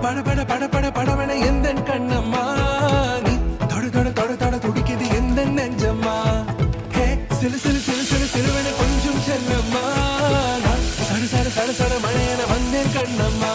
பட பட பட பட படவன எந்த கண்ணம்மா நீ தொட தொட தொட தொட துடிக்குது எந்த நெஞ்சம்மா ஹே சிலு சிலு சிலு சிலு சிலுவன கொஞ்சம் செல்லம்மா சட சட சட சட மழையன வந்தேன் கண்ணம்மா